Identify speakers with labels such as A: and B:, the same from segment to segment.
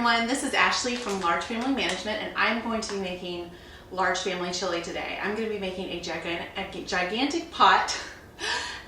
A: everyone, this is Ashley from Large Family Management, and I'm going to be making large family chili today. I'm going to be making a gigantic pot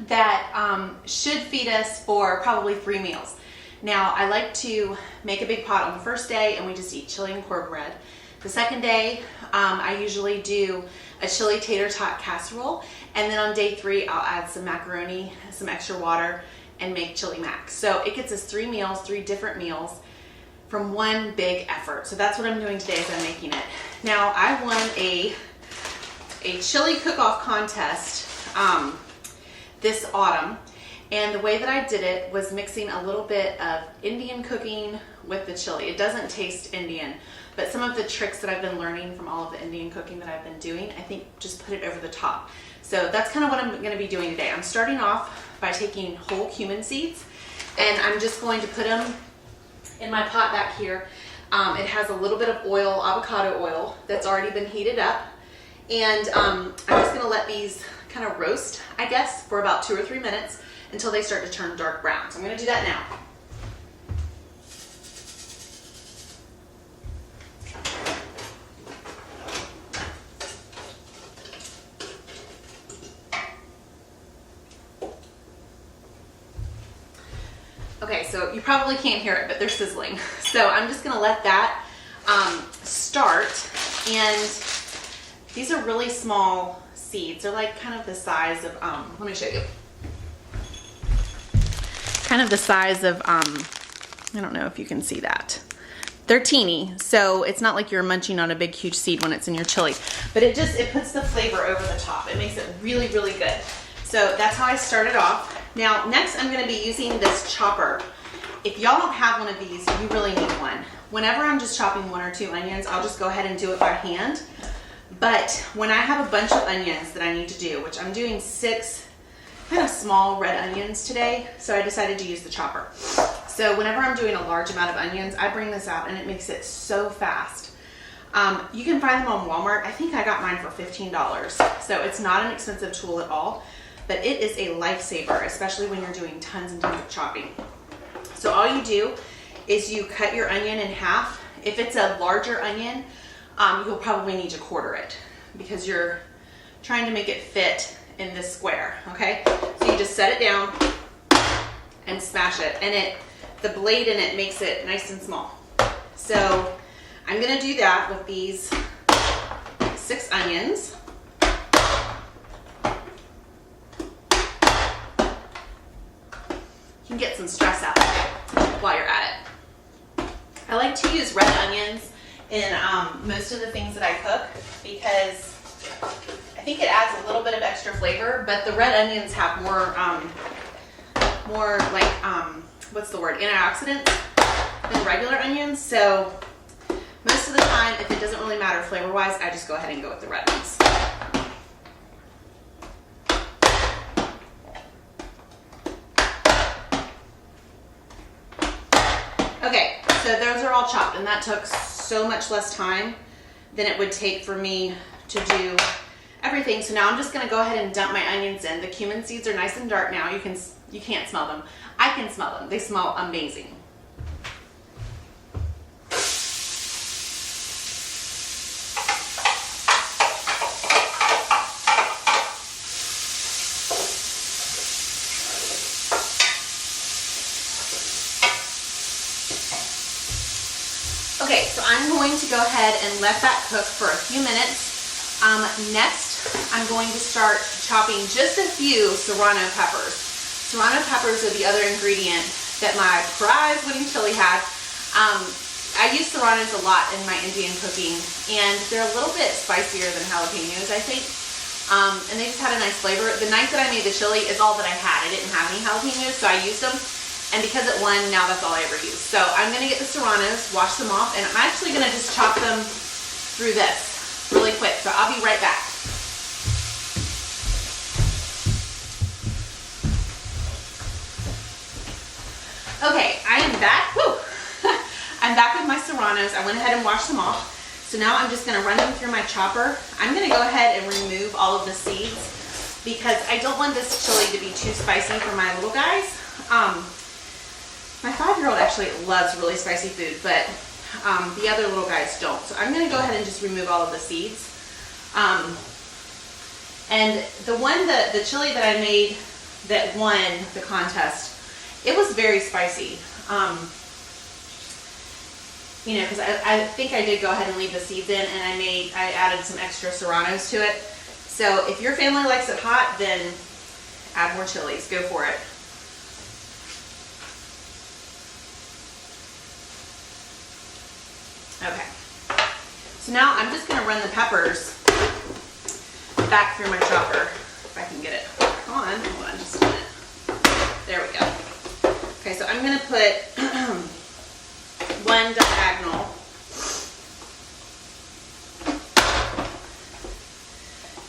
A: that should feed us for probably 3 meals. Now, I like to make a big pot on the first day and we just eat chili and cornbread. The second day, I usually do a chili tater tot casserole, and then on day 3, I'll add some macaroni, some extra water, and make chili mac. So it gets us 3 meals, 3 different meals from one big effort. So that's what I'm doing today as I'm making it. Now, I won a chili cook-off contest this autumn, and the way that I did it was mixing a little bit of Indian cooking with the chili. It doesn't taste Indian, but some of the tricks that I've been learning from all of the Indian cooking that I've been doing, I think just put it over the top. So that's kind of what I'm gonna be doing today. I'm starting off by taking whole cumin seeds, and I'm just going to put them in my pot back here. It has a little bit of oil, avocado oil, that's already been heated up. And I'm just gonna let these kind of roast, I guess, for about 2 or 3 minutes until they start to turn dark brown. So I'm gonna do that now. Okay, so you probably can't hear it, but they're sizzling. So I'm just gonna let that start. And these are really small seeds. They're like kind of the size of, let me show you. Kind of the size of, I don't know if you can see that. They're teeny, so it's not like you're munching on a big, huge seed when it's in your chili. But it puts the flavor over the top. It makes it really, really good. So that's how I started off. Now, next I'm gonna be using this chopper. If y'all don't have one of these, you really need one. Whenever I'm just chopping 1 or 2 onions, I'll just go ahead and do it by hand. But when I have a bunch of onions that I need to do, which I'm doing 6 kind of small red onions today, so I decided to use the chopper. So whenever I'm doing a large amount of onions, I bring this out and it makes it so fast. You can find them on Walmart. I think I got mine for $15. So it's not an expensive tool at all. But it is a lifesaver, especially when you're doing tons and tons of chopping. So all you do is you cut your onion in half. If it's a larger onion, you'll probably need to quarter it because you're trying to make it fit in this square, okay? So you just set it down and smash it, and the blade in it makes it nice and small. So I'm gonna do that with these 6 onions. You can get some stress out while you're at it. I like to use red onions in most of the things that I cook because I think it adds a little bit of extra flavor, but the red onions have more like, what's the word, antioxidants than regular onions. So most of the time, if it doesn't really matter flavor-wise, I just go ahead and go with the red ones. Okay, so those are all chopped, and that took so much less time than it would take for me to do everything. So now I'm just gonna go ahead and dump my onions in. The cumin seeds are nice and dark now. You can't smell them. I can smell them. They smell amazing. Okay, so I'm going to go ahead and let that cook for a few minutes. Next, I'm going to start chopping just a few serrano peppers. Serrano peppers are the other ingredient that my prize-winning chili had. I use serranos a lot in my Indian cooking, and they're a little bit spicier than jalapenos, I think. And they just had a nice flavor. The night that I made the chili is all that I had. I didn't have any jalapenos, so I used them. And because it won, now that's all I ever use. So I'm gonna get the serranos, wash them off, and I'm actually gonna just chop them through this really quick. So I'll be right back. Okay, I am back. Woo! I'm back with my serranos. I went ahead and washed them off. So now I'm just gonna run them through my chopper. I'm gonna go ahead and remove all of the seeds because I don't want this chili to be too spicy for my little guys. My 5-year-old actually loves really spicy food, but The other little guys don't. So I'm gonna go ahead and just remove all of the seeds. And the chili that I made that won the contest, it was very spicy. You know, because I think I did go ahead and leave the seeds in, and I added some extra serranos to it. So if your family likes it hot, then add more chilies. Go for it. Okay. So now I'm just going to run the peppers back through my chopper, if I can get it on. Hold on just a minute. There we go. Okay, so I'm going to put one diagonal.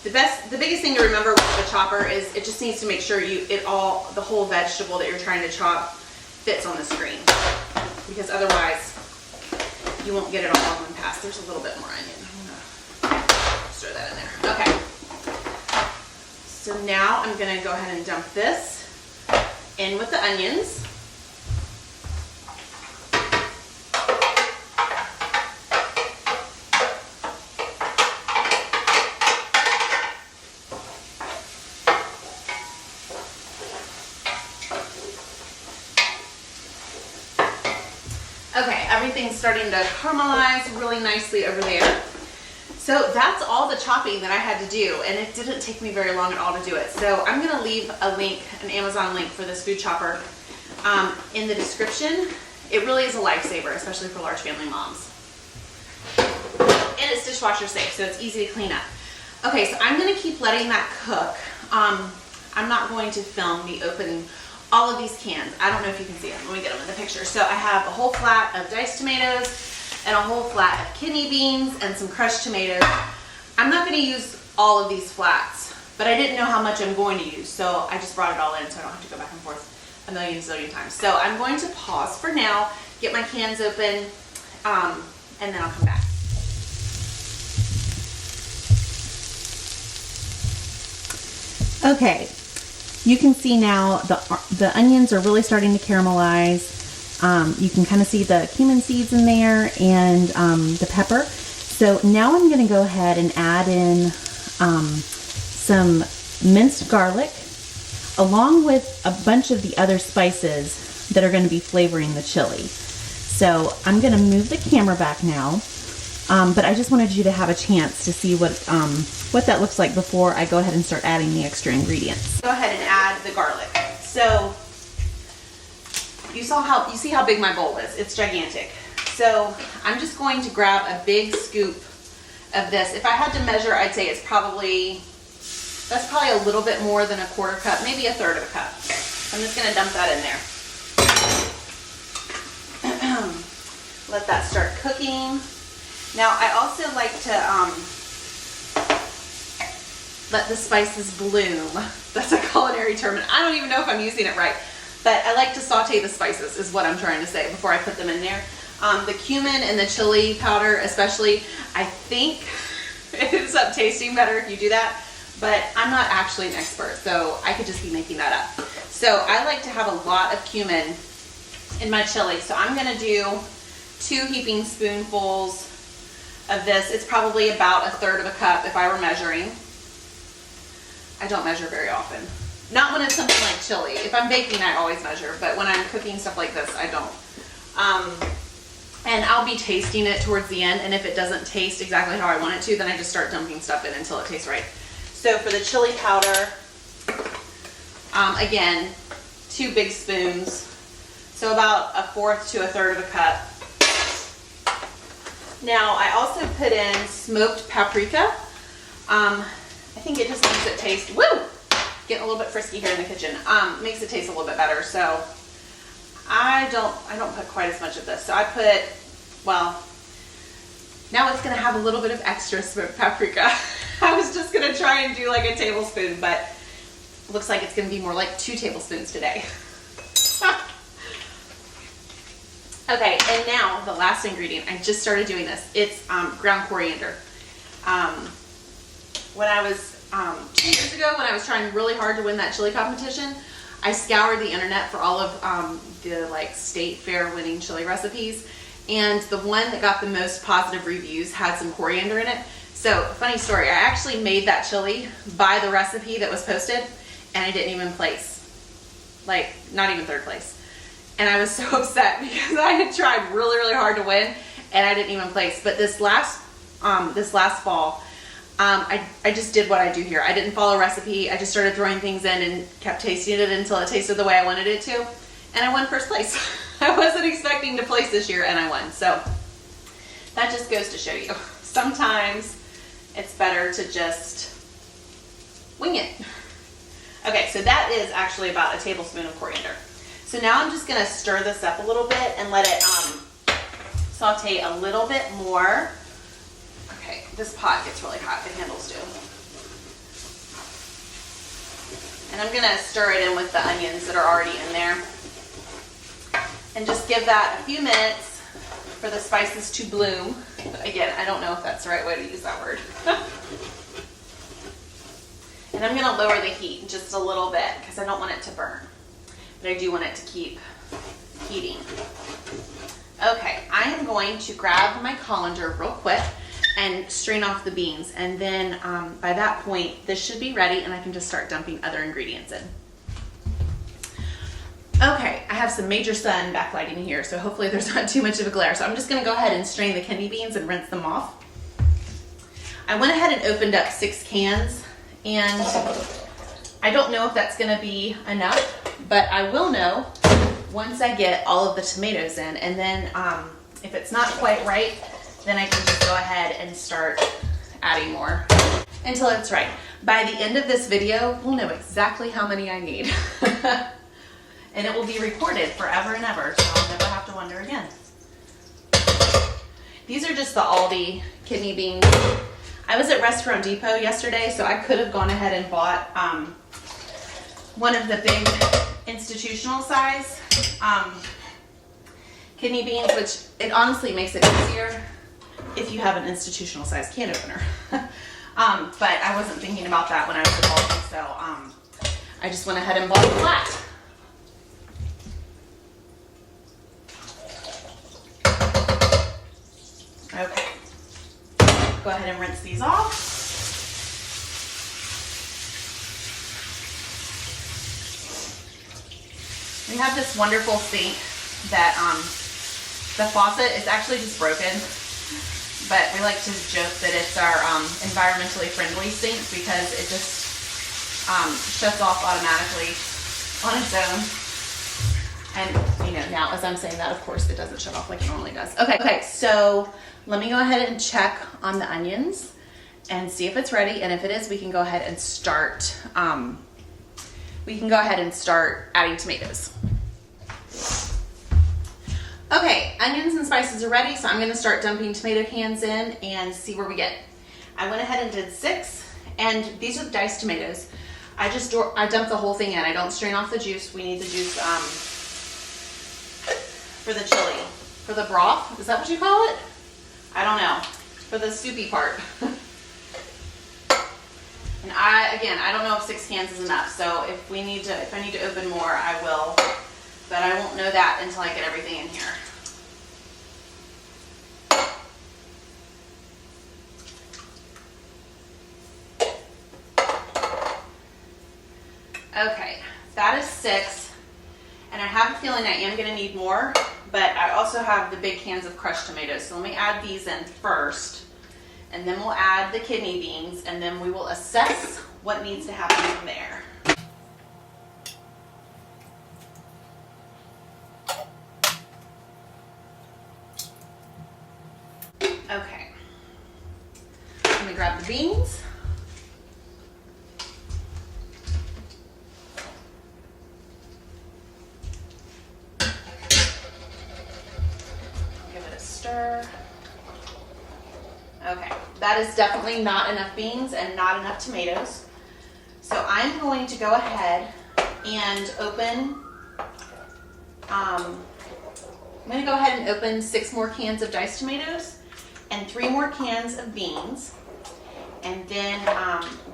A: The biggest thing to remember with the chopper is it just needs to make sure the whole vegetable that you're trying to chop fits on the screen, because otherwise you won't get it all in one pass. There's a little bit more onion. I'm gonna just throw that in there. Okay. So now I'm gonna go ahead and dump this in with the onions. Okay, everything's starting to caramelize really nicely over there. So that's all the chopping that I had to do, and it didn't take me very long at all to do it. So I'm gonna leave a link, an Amazon link for this food chopper in the description. It really is a lifesaver, especially for large family moms. And it's dishwasher safe, so it's easy to clean up. Okay, so I'm gonna keep letting that cook. I'm not going to film me opening all of these cans. I don't know if you can see them. Let me get them in the picture. So I have a whole flat of diced tomatoes and a whole flat of kidney beans and some crushed tomatoes. I'm not going to use all of these flats, but I didn't know how much I'm going to use, so I just brought it all in so I don't have to go back and forth a zillion times. So I'm going to pause for now, get my cans open, and then I'll come back. Okay. You can see now the onions are really starting to caramelize. You can kind of see the cumin seeds in there and the pepper. So now I'm going to go ahead and add in some minced garlic along with a bunch of the other spices that are going to be flavoring the chili. So I'm going to move the camera back now, but I just wanted you to have a chance to see what that looks like before I go ahead and start adding the extra ingredients. Go ahead and add the garlic. So you see how big my bowl is. It's gigantic. So I'm just going to grab a big scoop of this. If I had to measure, I'd say that's probably a little bit more than a quarter cup, maybe a third of a cup. I'm just going to dump that in there. Let that start cooking. Now I also like to let the spices bloom. That's a culinary term, and I don't even know if I'm using it right, but I like to saute the spices is what I'm trying to say before I put them in there. The cumin and the chili powder especially, I think it ends up tasting better if you do that, but I'm not actually an expert, so I could just be making that up. So I like to have a lot of cumin in my chili, so I'm gonna do 2 heaping spoonfuls of this. It's probably about a third of a cup if I were measuring. I don't measure very often. Not when it's something like chili. If I'm baking, I always measure, but when I'm cooking stuff like this, I don't. And I'll be tasting it towards the end, and if it doesn't taste exactly how I want it to, then I just start dumping stuff in until it tastes right. So for the chili powder, again, 2 big spoons. So about a fourth to a third of a cup. Now I also put in smoked paprika. I think it just makes it taste, woo! Getting a little bit frisky here in the kitchen. Makes it taste a little bit better. So I don't put quite as much of this. So I put, well, now it's gonna have a little bit of extra smoked paprika. I was just gonna try and do like a tablespoon, but it looks like it's gonna be more like 2 tablespoons today. Okay, and now the last ingredient, I just started doing this. It's ground coriander. When I was, 2 years ago, when I was trying really hard to win that chili competition, I scoured the internet for all of the like state fair winning chili recipes, and the one that got the most positive reviews had some coriander in it. So, funny story, I actually made that chili by the recipe that was posted, and I didn't even place. Like, not even third place. And I was so upset because I had tried really, really hard to win, and I didn't even place. But this last fall, I just did what I do here. I didn't follow a recipe. I just started throwing things in and kept tasting it until it tasted the way I wanted it to. And I won first place. I wasn't expecting to place this year, and I won. So that just goes to show you. Sometimes it's better to just wing it. Okay, so that is actually about a tablespoon of coriander. So now I'm just gonna stir this up a little bit and let it saute a little bit more. Okay, this pot gets really hot, the candles do. And I'm gonna stir it in with the onions that are already in there. And just give that a few minutes for the spices to bloom. Again, I don't know if that's the right way to use that word. And I'm gonna lower the heat just a little bit because I don't want it to burn, but I do want it to keep heating. Okay, I am going to grab my colander real quick and strain off the beans, and then by that point this should be ready and I can just start dumping other ingredients in. Okay, I have some major sun backlighting here, so hopefully there's not too much of a glare. So I'm just gonna go ahead and strain the kidney beans and rinse them off. I went ahead and opened up 6 cans, and I don't know if that's gonna be enough, but I will know once I get all of the tomatoes in, and then if it's not quite right, then I can just go ahead and start adding more until it's right. By the end of this video, we'll know exactly how many I need. And it will be recorded forever and ever, so I'll never have to wonder again. These are just the Aldi kidney beans. I was at Restaurant Depot yesterday, so I could have gone ahead and bought one of the big institutional size kidney beans, which it honestly makes it easier if you have an institutional size can opener. But I wasn't thinking about that when I was at Aldi, so I just went ahead and bought it flat. Okay, go ahead and rinse these off. We have this wonderful sink that the faucet is actually just broken, but we like to joke that it's our environmentally friendly sink because it just shuts off automatically on its own. And you know, now as I'm saying that, of course, it doesn't shut off like it normally does. Okay, so let me go ahead and check on the onions and see if it's ready. And if it is, we can go ahead and start. Adding tomatoes. Okay, onions and spices are ready, so I'm going to start dumping tomato cans in and see where we get. I went ahead and did 6, and these are the diced tomatoes. I dumped the whole thing in. I don't strain off the juice. We need the juice for the chili. For the broth, is that what you call it? I don't know. For the soupy part. And I don't know if 6 cans is enough. So if I need to open more, I will. But I won't know that until I get everything in here. Okay, that is 6. And I have a feeling I am going to need more, but I also have the big cans of crushed tomatoes. So let me add these in first, and then we'll add the kidney beans, and then we will assess what needs to happen from there. Okay, let me grab the beans. Okay, that is definitely not enough beans and not enough tomatoes. So I'm going to go ahead and open, I'm going to go ahead and open 6 more cans of diced tomatoes and 3 more cans of beans. And then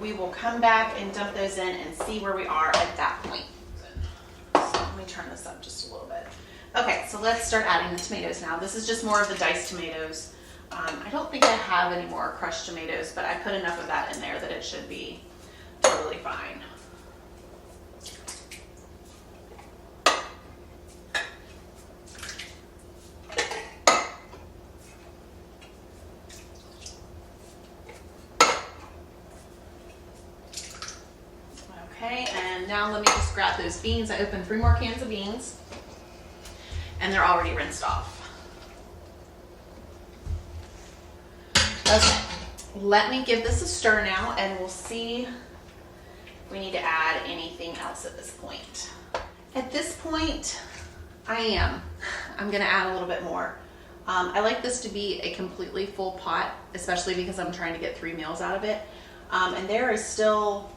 A: we will come back and dump those in and see where we are at that point. So let me turn this up just a little bit. Okay, so let's start adding the tomatoes now. This is just more of the diced tomatoes. I don't think I have any more crushed tomatoes, but I put enough of that in there that it should be totally fine. Okay, and now let me just grab those beans. I opened 3 more cans of beans, and they're already rinsed off. Okay, let me give this a stir now, and we'll see if we need to add anything else at this point. At this point, I'm gonna add a little bit more. I like this to be a completely full pot, especially because I'm trying to get 3 meals out of it. And there is still,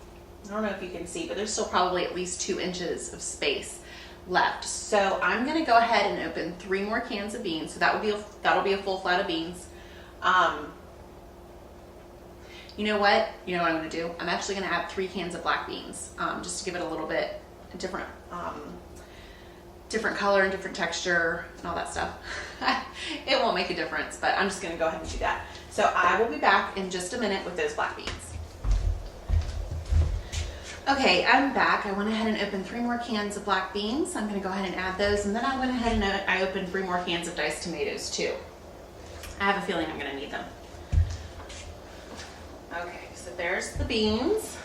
A: I don't know if you can see, but there's still probably at least 2 inches of space left. So I'm gonna go ahead and open 3 more cans of beans. So that'll be a full flat of beans. You know what I'm gonna do? I'm actually gonna add 3 cans of black beans, just to give it a little bit different color and different texture and all that stuff. It won't make a difference, but I'm just gonna go ahead and do that. So I will be back in just a minute with those black beans. Okay, I'm back. I went ahead and opened 3 more cans of black beans. I'm gonna go ahead and add those, and then I went ahead and I opened 3 more cans of diced tomatoes too. I have a feeling I'm gonna need them. Okay, so there's the beans.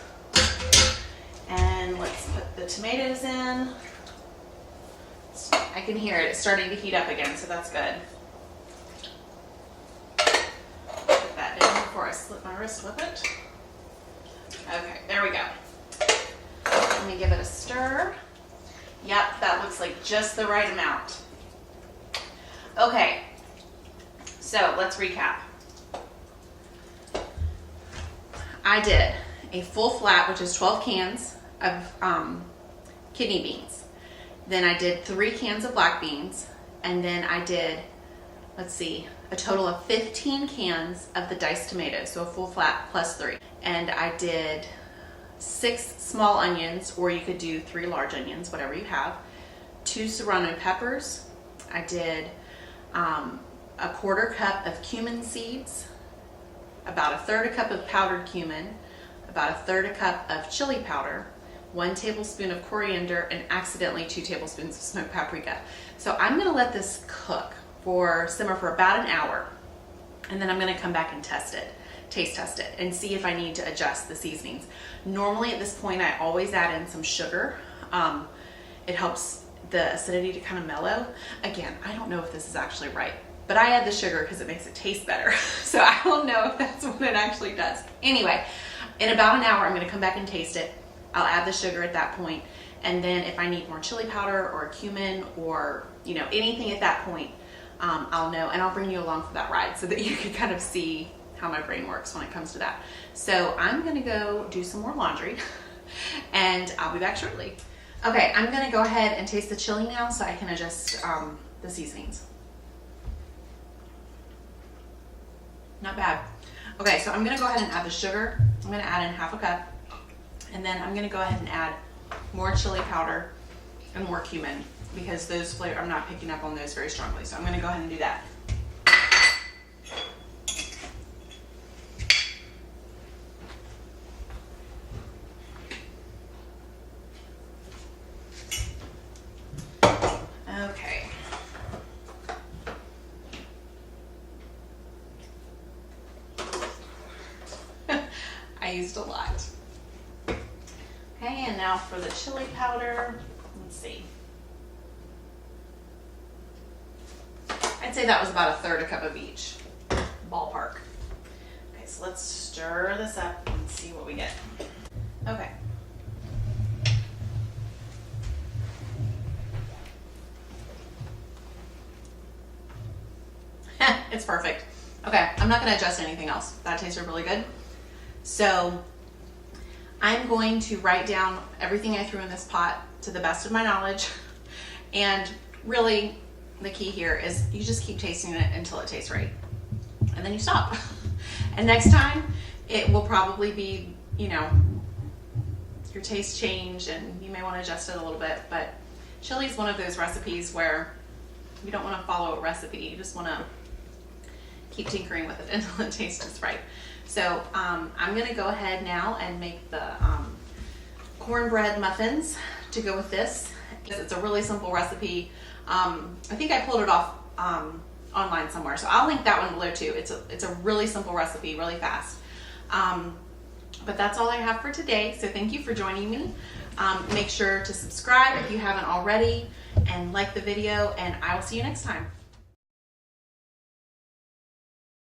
A: And let's put the tomatoes in. I can hear it. It's starting to heat up again, so that's good. Put that down before I slip my wrist with it. Okay, there we go. Let me give it a stir. Yep, that looks like just the right amount. Okay, so let's recap. I did a full flat, which is 12 cans of kidney beans. Then I did 3 cans of black beans. And then I did, let's see, a total of 15 cans of the diced tomatoes. So a full flat plus 3. And I did 6 small onions, or you could do 3 large onions, whatever you have. 2 Serrano peppers. I did a 1/4 cup of cumin seeds, about 1/3 cup of powdered cumin, about 1/3 cup of chili powder, 1 tablespoon of coriander, and accidentally 2 tablespoons of smoked paprika. So I'm gonna let this simmer for about an hour, and then I'm gonna come back and taste test it, and see if I need to adjust the seasonings. Normally at this point, I always add in some sugar. It helps the acidity to kind of mellow. Again, I don't know if this is actually right, but I add the sugar because it makes it taste better. So I don't know if that's what it actually does. Anyway, in about an hour, I'm gonna come back and taste it. I'll add the sugar at that point, and then if I need more chili powder or cumin or anything at that point, I'll know, and I'll bring you along for that ride so that you can kind of see how my brain works when it comes to that. So I'm gonna go do some more laundry, and I'll be back shortly. Okay, I'm gonna go ahead and taste the chili now so I can adjust the seasonings. Not bad. Okay, so I'm gonna go ahead and add the sugar. I'm gonna add in 1/2 cup. And then I'm gonna go ahead and add more chili powder and more cumin, because those flavors, I'm not picking up on those very strongly. So I'm gonna go ahead and do that. Okay. I used a lot. Okay, and now for the chili powder. Let's see. I'd say that was about 1/3 cup of each, ballpark. Okay, so let's stir this up and see what we get. Okay. It's perfect. Okay, I'm not gonna adjust anything else. That tasted really good. So I'm going to write down everything I threw in this pot to the best of my knowledge. And really, the key here is you just keep tasting it until it tastes right. And then you stop. And next time, it will probably be, your taste change, and you may want to adjust it a little bit. But chili is one of those recipes where You don't want to follow a recipe. You just want to keep tinkering with it until it tastes just right. So I'm going to go ahead now and make the cornbread muffins to go with this. It's a really simple recipe. I think I pulled it off online somewhere, so I'll link that one below too. It's a really simple recipe, really fast. But that's all I have for today, so thank you for joining me. Make sure to subscribe if you haven't already, and like the video, and I will see you next time.